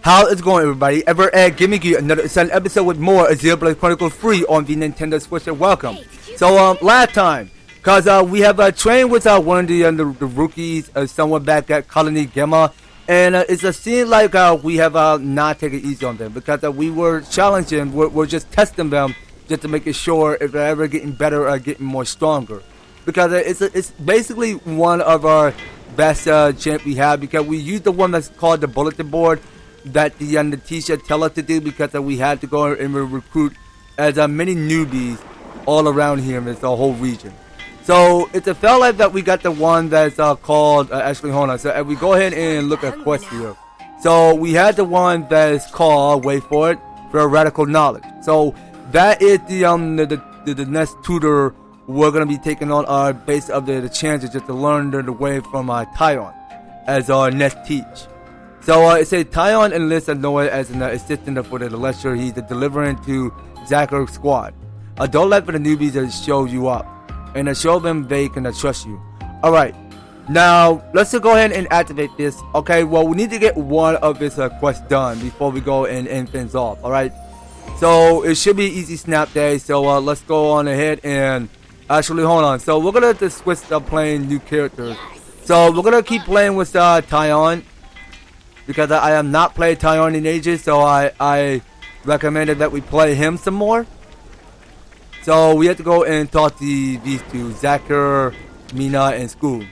How is it going, everybody? EVER-TASTIC giving you another exciting episode with more Xenoblade Chronicles free on the Nintendo Switch. Welcome. So last time, cause we have trained with one of the rookies, someone back at Colony Gamma, and it's a scene like we have not taken it easy on them because we were challenging, we're just testing them just to make sure if they're ever getting better or getting more stronger, because it's basically one of our best champ we have, because we use the one that's called the bulletin board that the teacher tell us to do, because we had to go and recruit as many newbies all around here in this whole region. So it's a felt like that we got the one that's called actually hold on. So if we go ahead and look at quests here, so we had the one that is called, wait for it, for radical knowledge. So that is the next tutor we're gonna be taking on our base of the chances just to learn the way from Taion as our next teach. So it says Taion enlists Noah as an assistant for the lecture. He's delivering to Zakir's squad. Don't let for the newbies to show you up, and show them they can trust you. Alright, now let's just go ahead and activate this. Okay, well, we need to get one of this quest done before we go and end things off. Alright, so it should be easy snap day. So let's go on ahead and actually hold on. So we're gonna just switch up playing new characters. So we're gonna keep playing with Taion, because I am not playing Taion in ages, so I recommended that we play him some more. So we have to go and talk to these two, Zakir, Mina, and School.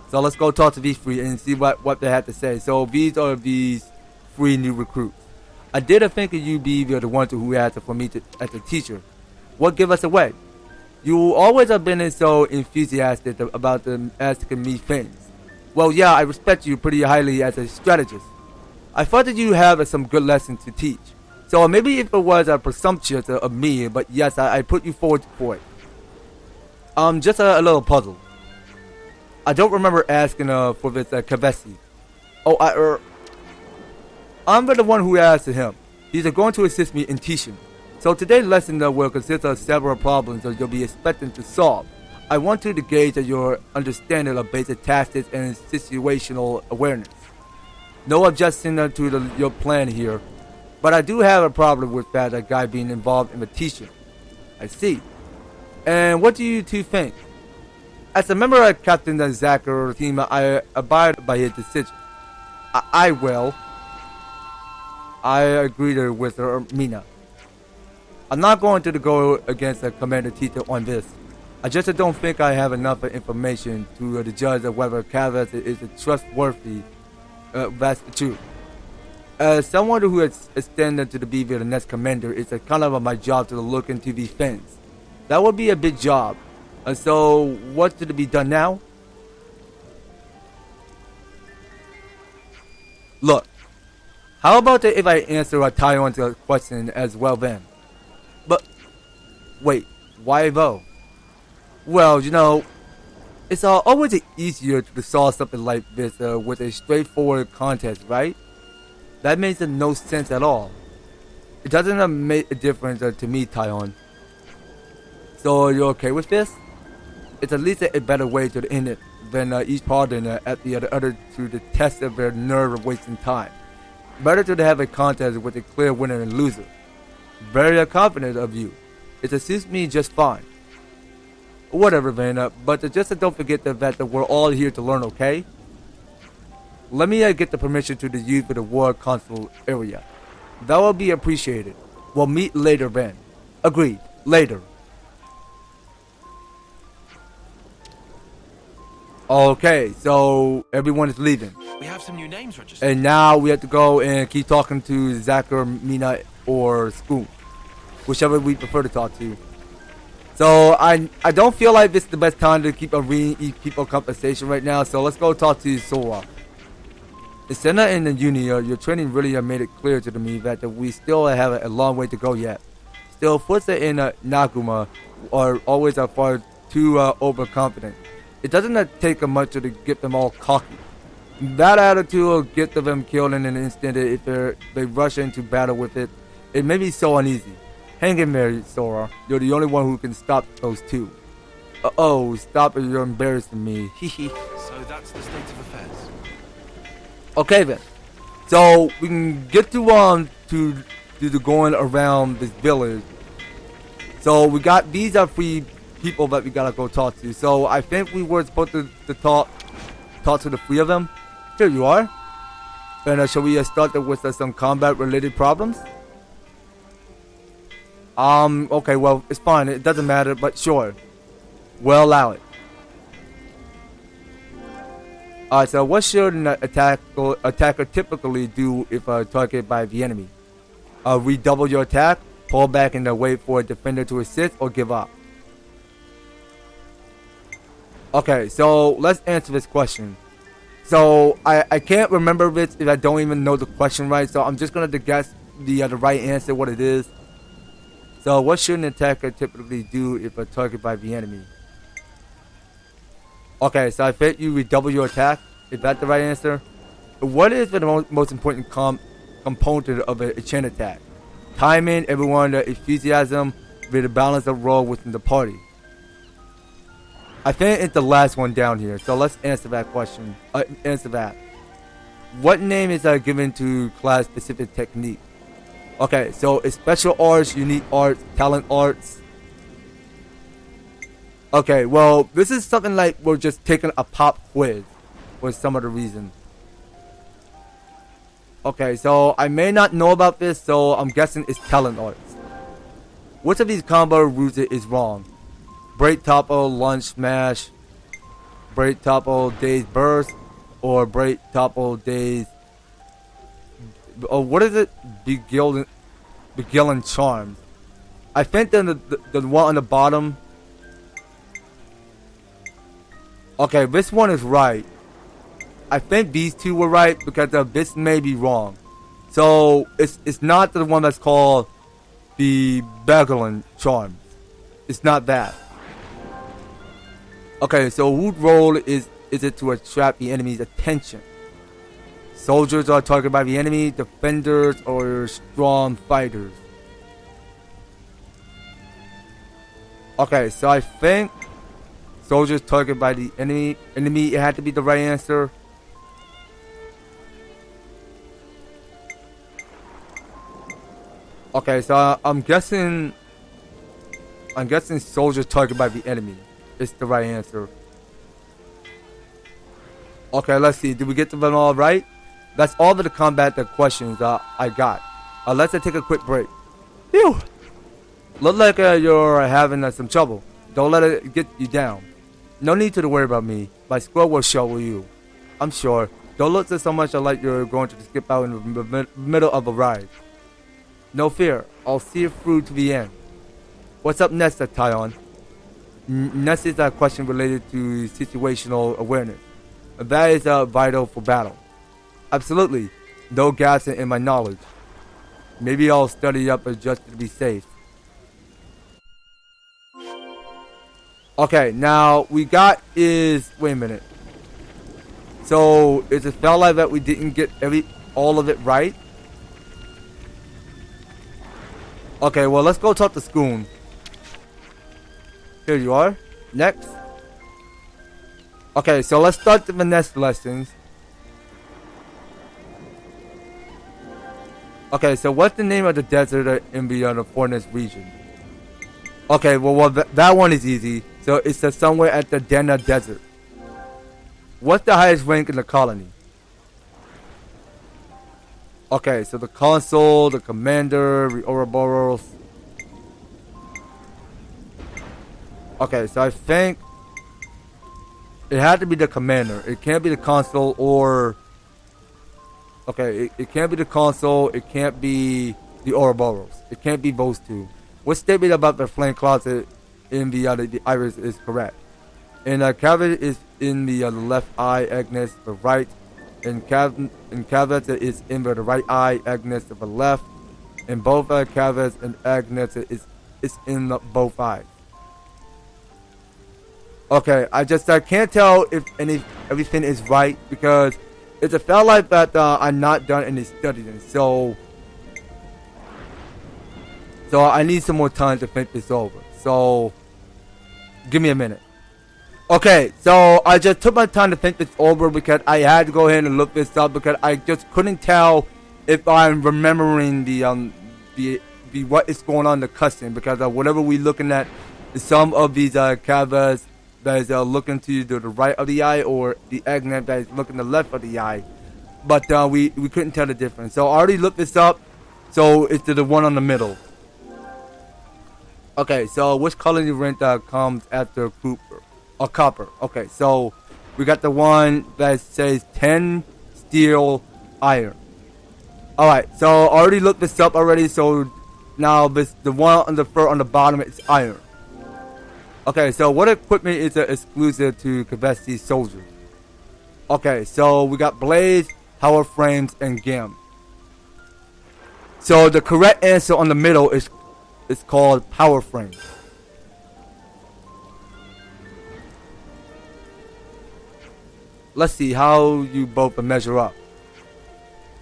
So let's go talk to these three and see what they have to say. So these are these three new recruits. I did think you be the one who asked for me as a teacher. What give us away? You always have been so enthusiastic about asking me things. Well, yeah, I respect you pretty highly as a strategist. I thought that you have some good lessons to teach. So maybe if it was presumptuous of me, but yes, I put you forward for it. Just a little puzzle. I don't remember asking for this Kavesi. Oh, I'm the one who asked him. He's going to assist me in teaching. So today's lesson will consist of several problems that you'll be expecting to solve. I want you to gauge your understanding of basic tactics and situational awareness. No objection to your plan here, but I do have a problem with that guy being involved in the teaching. I see. And what do you two think? As a member of Captain Zakir's team, I abide by his decision. I will. I agree with Mina. I'm not going to go against the commander teacher on this. I just don't think I have enough information to judge whether Kavas is trustworthy. That's the truth. As someone who has extended to be the next commander, it's kind of my job to look into these things. That would be a big job. So what's to be done now? Look, how about if I answer Taion's question as well then? But wait, why though? Well, you know, it's always easier to solve something like this with a straightforward contest, right? That makes no sense at all. It doesn't make a difference to me, Taion. So you're okay with this? It's at least a better way to end it than each partner at the other to the test of their nerve of wasting time. Better to have a contest with a clear winner and loser. Very confident of you. It suits me just fine. Whatever, Vanna, but just don't forget that we're all here to learn, okay? Let me get the permission to use for the war console area. That will be appreciated. We'll meet later, then. Agreed. Later. Okay, so everyone is leaving. We have some new names registered. And now we have to go and keep talking to Zakir, Mina, or Scoop. Whichever we prefer to talk to. So I don't feel like this is the best time to keep reading each people's conversation right now. So let's go talk to Sora. Instead of in the uni, your training really made it clear to me that we still have a long way to go yet. Still, Futsa and Naguma are always far too overconfident. It doesn't take much to get them all cocky. That attitude will get them killed in an instant if they rush into battle with it. It may be so uneasy. Hang in there, Sora. You're the only one who can stop those two. Uh-oh, stop it, you're embarrassing me. Hehe. So that's the state of affairs. Okay then. So we can get to the going around this village. So we got these are 3 people that we gotta go talk to. So I think we were supposed to talk to the 3 of them. Here you are. And shall we start with some combat related problems? Okay, well, it's fine. It doesn't matter, but sure. We'll allow it. Alright, so what should an attacker typically do if targeted by the enemy? Redouble your attack, pull back and wait for a defender to assist, or give up? Okay, so let's answer this question. So I can't remember this if I don't even know the question right, so I'm just gonna guess the right answer, what it is. So what should an attacker typically do if targeted by the enemy? Okay, so I think you redouble your attack. Is that the right answer? What is the most important component of a chain attack? Timing, everyone, enthusiasm, with a balance of role within the party. I think it's the last one down here. So let's answer that question. Answer that. What name is given to class-specific technique? Okay, so it's special arts, unique arts, talent arts. Okay, well, this is something like we're just taking a pop quiz for some other reason. Okay, so I may not know about this, so I'm guessing it's talent arts. Which of these combo routes is wrong? Break topple, lunge smash, break topple, daze burst, or break topple, daze. Oh, what is it? Beguiling charms. I think the one on the bottom. Okay, this one is right. I think these 2 were right because this may be wrong. So it's not the one that's called the Beguiling charms. It's not that. Okay, so whose role is it to attract the enemy's attention? Soldiers are targeted by the enemy, defenders, or strong fighters. Okay, so I think soldiers targeted by the enemy. It had to be the right answer. Okay, so I'm guessing soldiers targeted by the enemy is the right answer. Okay, let's see. Did we get them all right? That's all of the combat questions I got. Let's take a quick break. Phew! Look like you're having some trouble. Don't let it get you down. No need to worry about me. My squad will show you. I'm sure. Don't look so much like you're going to skip out in the middle of a ride. No fear. I'll see you through to the end. What's up next, Taion? Next is a question related to situational awareness. That is vital for battle. Absolutely. No gaps in my knowledge. Maybe I'll study up just to be safe. Okay, now we got is wait a minute. So is it felt like that we didn't get all of it right? Okay, well let's go talk to Schoon. Here you are. Next. Okay, so let's start the next lessons. Okay, so what's the name of the desert in the Forest region? Okay, well that one is easy. So it's somewhere at the Dena Desert. What's the highest rank in the colony? Okay, so the consul, the commander, the Ouroboros. Okay, so I think it had to be the commander. It can't be the consul or... Okay, it can't be the consul. It can't be the Ouroboros. It can't be those 2. What statement about the flame closet in the iris is correct? And Cavet is in the left eye, Agnes the right. And Cavet is in the right eye, Agnes the left. And both Cavet and Agnes is in both eyes. Okay, I can't tell if everything is right because it's a felt like that I'm not done any studying. So I need some more time to think this over. So give me a minute. Okay, so I just took my time to think this over because I had to go ahead and look this up because I just couldn't tell if I'm remembering the what is going on in the cutscene because whatever we looking at, some of these canvas that is looking to the right of the eye or the eggnet that is looking to the left of the eye, but we couldn't tell the difference. So I already looked this up, so it's the one on the middle. Okay, so which color rent comes after Cooper? Or copper. Okay, so we got the one that says 10 steel iron. Alright, so I already looked this up already, so now this the one on the bottom is iron. Okay, so what equipment is exclusive to Kavesti soldiers? Okay, so we got blades, power frames, and gam. So the correct answer on the middle is called power frames. Let's see how you both measure up.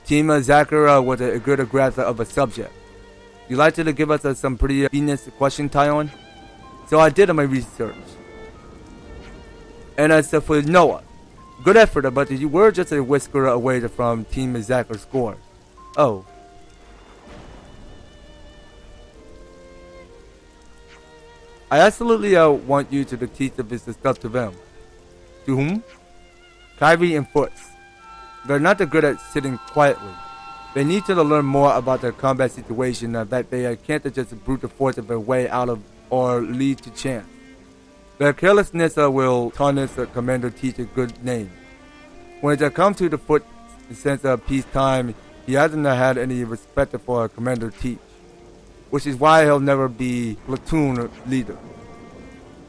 Team Zakir was a good grasp of a subject. You like to give us some pretty Venus question, Taion? So I did my research. And as for Noah, good effort, but you were just a whisker away from Team Zakir's score. Oh. I absolutely want you to teach this stuff to them. To whom? Kyrie and Foots. They're not that good at sitting quietly. They need to learn more about the combat situation that they can't just brute force their way out of or lead to chance. Their carelessness will tarnish the commander teacher's good name. When it comes to the Foot since peacetime, he hasn't had any respect for Commander Teach, which is why he'll never be platoon leader.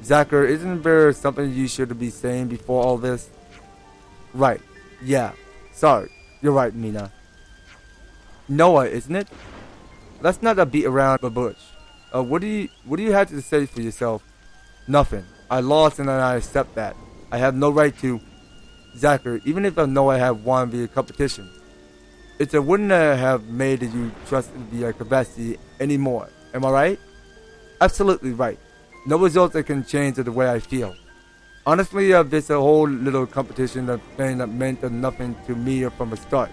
Zakir, isn't there something you should be saying before all this? Right. Yeah. Sorry. You're right, Mina. Noah, isn't it? Let's not beat around the bush. What do you have to say for yourself? Nothing. I lost and I accept that. I have no right to. Zakir, even if I know I have won the competition, it wouldn't have made you trust the capacity anymore. Am I right? Absolutely right. No results that can change the way I feel. Honestly, this whole little competition thing that meant nothing to me from the start.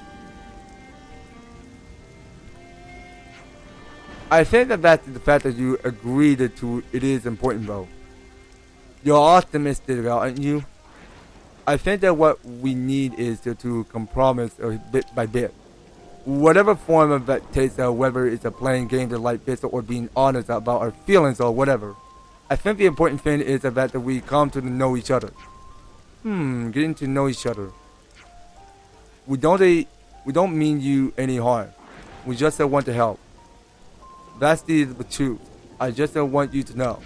I think that's the fact that you agreed to it is important though. You're optimistic, aren't you? I think that what we need is to compromise bit by bit. Whatever form of that takes, whether it's playing games like this or being honest about our feelings or whatever. I think the important thing is that we come to know each other. Getting to know each other. We don't mean you any harm. We just want to help. That's the truth. I just want you to know.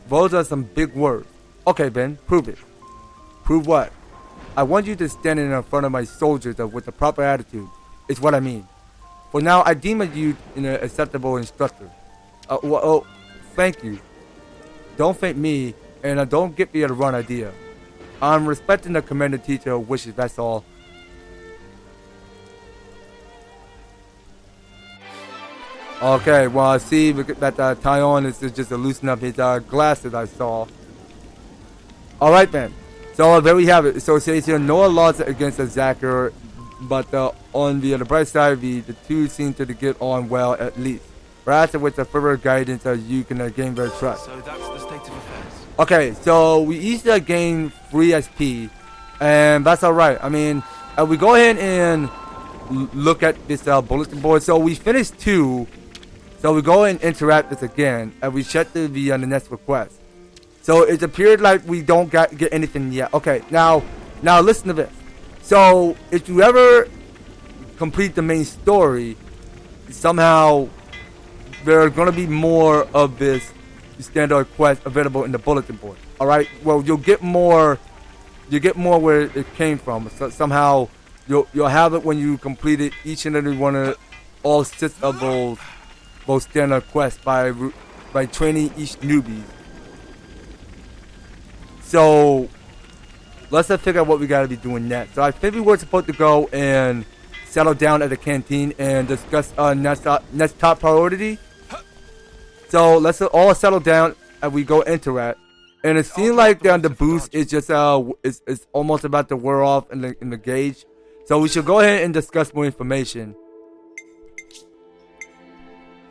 Those are some big words. Okay, Ben, prove it. Prove what? I want you to stand in front of my soldiers with the proper attitude. Is what I mean. For now, I deem you an acceptable instructor. Thank you. Don't thank me, and don't get me the wrong idea. I'm respecting the commander teacher wishes, that's all. Okay, well, I see that Taion is just loosening up his glasses, I saw. Alright then. So there we have it. So it says here, Noah lost against Zakir, but on the bright side, the two seem to get on well at least. Perhaps with the further guidance, you can gain their trust. So that's the state of affairs. Okay, so we each gain 3 SP, and that's alright. I mean, we go ahead and look at this bulletin board. So we finished 2. So we go and interact this again, and we check the next request. So it appeared like we don't get anything yet. Okay, now listen to this. So if you ever complete the main story, somehow there are gonna be more of this standard quest available in the bulletin board. All right. Well, you'll get more where it came from. So somehow you'll have it when you completed each and every one of all 6 of those standard quests by training each newbie. So let's figure out what we gotta be doing next. So I think we were supposed to go and settle down at the canteen and discuss next top priority. So let's all settle down and we go interact. And it seems like the boost is just it's almost about to wear off in the gauge. So we should go ahead and discuss more information.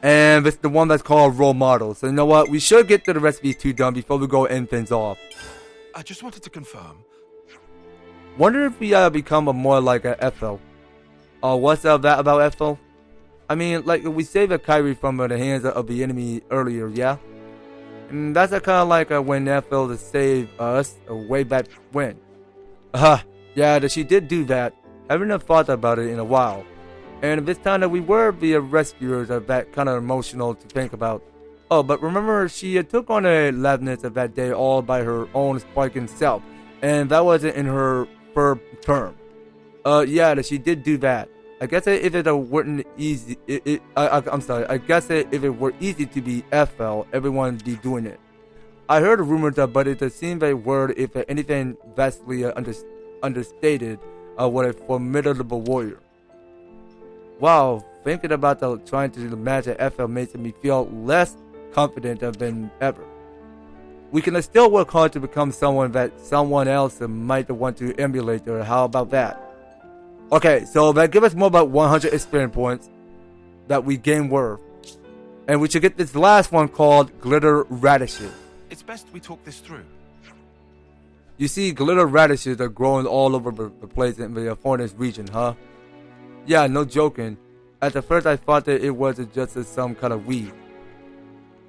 And it's the one that's called role model. So you know what? We should get to the recipe 2 done before we go end things off. I just wanted to confirm. Wonder if we become a more like a FL. What's that about FL? I mean, like we saved a Kyrie from the hands of the enemy earlier, yeah? And that's kind of like when FL to save us way back when. Yeah, that she did do that. I haven't thought about it in a while. And this time that we were the rescuers of that kind of emotional to think about. Oh, but remember she took on a liveness of that day all by her own sparking self. And that wasn't in her first term. Yeah, that she did do that. I guess if it weren't easy, I'm sorry. I guess if it were easy to be FL, everyone would be doing it. I heard rumors, but it seemed a word, if anything, vastly understated, what a formidable warrior. Wow, thinking about trying to imagine FL makes me feel less confident than ever. We can still work hard to become someone that someone else might want to emulate, or how about that? Okay, so that gives us more about 100 experience points that we gain worth. And we should get this last one called Glitter Radishes. It's best we talk this through. You see, glitter radishes are growing all over the place in the forest region, huh? Yeah, no joking. At the first I thought that it was just some kind of weed.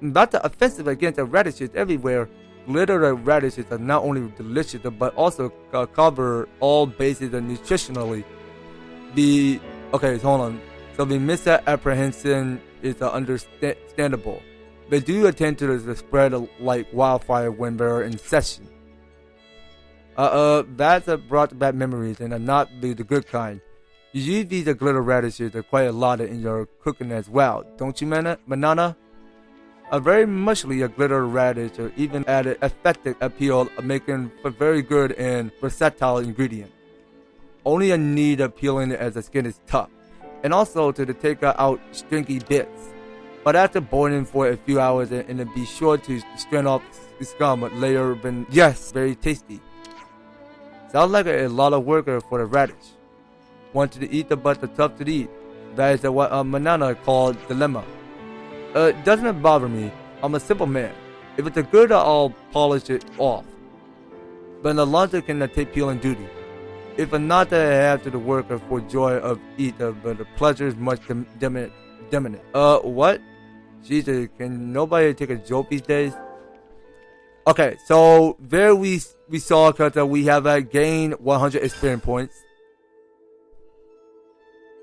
Not the offensive against the radishes everywhere. Glitter radishes are not only delicious, but also cover all bases nutritionally. Okay, hold on. So the misapprehension is understandable. They do attend to spread like wildfire when they're in session. That's brought back memories and are not the good kind. You use these glitter radishes quite a lot in your cooking as well, don't you, Manana? Very muchly a glitter radish, or even added effective appeal, making a very good and versatile ingredient. Only a need appealing as the skin is tough, and also to take out stringy bits. But after boiling for a few hours, and be sure to strain off the scum later, then yes, very tasty. Sounds like a lot of work for the radish. Wanted to eat but tough to eat. That is what Manana called dilemma. It doesn't bother me. I'm a simple man. If it's good, I'll polish it off. But the laundry can take peeling duty. If not, I have to the work for joy of eat, but the pleasure is much dominant. What? Jesus, can nobody take a joke these days? Okay, so there we saw because we have gained 100 experience points.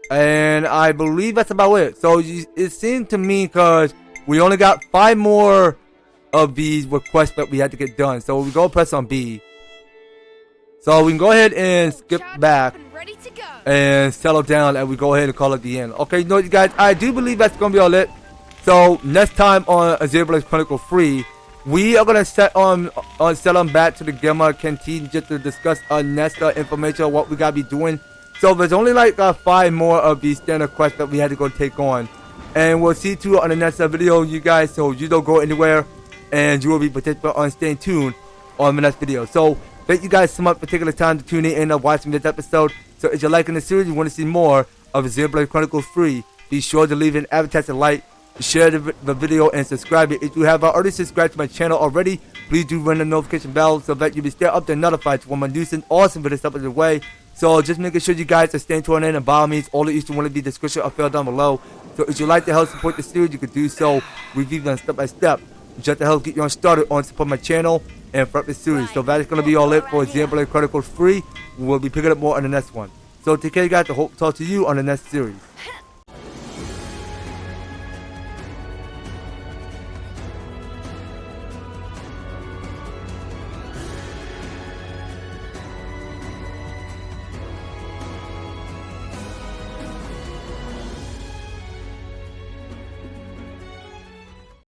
And I believe that's about it. So it seemed to me because we only got 5 more of these requests that we had to get done. So we go press on B. So we can go ahead and skip back and settle down, and we go ahead and call it the end. Okay, you know what, guys, I do believe that's going to be all it. So next time on Xenoblade Chronicles 3, we are going to set on back to the Gamma Canteen just to discuss next information on what we got to be doing. So there's only like 5 more of these standard quests that we had to go take on. And we'll see you on the next video, you guys. So you don't go anywhere, and you will be participating on staying tuned on the next video. So thank you guys so much for taking the time to tune in and watching this episode. So if you're liking the series, you want to see more of Xenoblade Chronicles 3, be sure to leave an advertising like, share the video, and subscribe. If you have already subscribed to my channel already, please do ring the notification bell so that you'll be stay up and notified when my new and awesome videos up the way. So just making sure you guys are staying tuned in, and by all means, all the Eastern will be description or filled down below. So if you'd like to help support the series, you can do so. Review them step by step, just to help get you on started on support my channel and for the series. So that is going to be all it for Xenoblade Chronicles 3. We'll be picking up more on the next one. So take care, guys. I hope to talk to you on the next series.